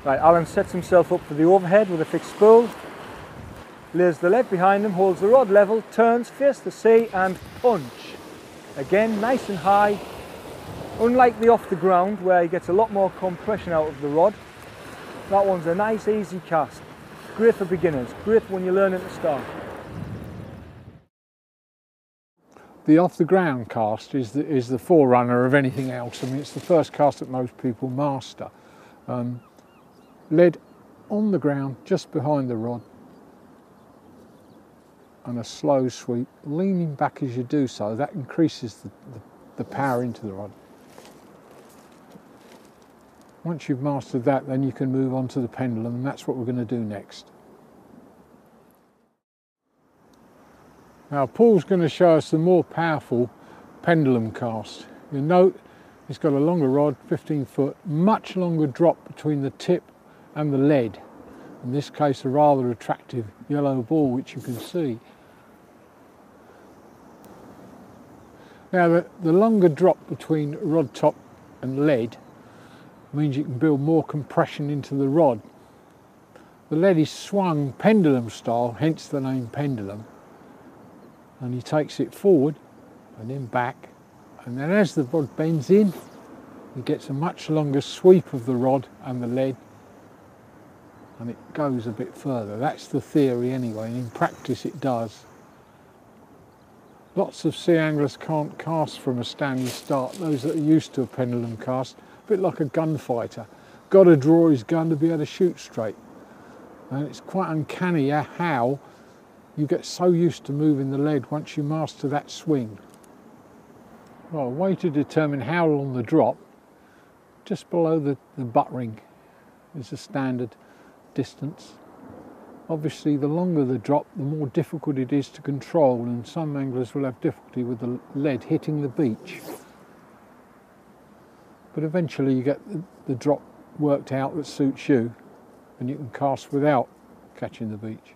Right, Alan sets himself up for the overhead with a fixed spool, lays the lead behind him, holds the rod level, turns, face the sea and punch. Again, nice and high. Unlike the off the ground where he gets a lot more compression out of the rod, that one's a nice easy cast. Great for beginners, great when you're learning to start. The off the ground cast is the forerunner of anything else. I mean, it's the first cast that most people master. Lead on the ground just behind the rod and a slow sweep, leaning back as you do so. That increases the power into the rod. Once you've mastered that, then you can move on to the pendulum, and that's what we're going to do next. Now Paul's going to show us the more powerful pendulum cast. You'll note it's got a longer rod, 15 foot, much longer drop between the tip and the lead. In this case a rather attractive yellow ball which you can see. Now the longer drop between rod top and lead means you can build more compression into the rod. The lead is swung pendulum style, hence the name pendulum. And he takes it forward and then back, and then as the rod bends in, he gets a much longer sweep of the rod and the lead, and it goes a bit further. That's the theory anyway, and in practice it does. Lots of sea anglers can't cast from a standing start, those that are used to a pendulum cast, a bit like a gunfighter. Got to draw his gun to be able to shoot straight. And it's quite uncanny how you get so used to moving the lead once you master that swing. Well, a way to determine how long the drop, just below the butt ring is the standard distance. Obviously the longer the drop, the more difficult it is to control, and some anglers will have difficulty with the lead hitting the beach. But eventually you get the drop worked out that suits you, and you can cast without catching the beach.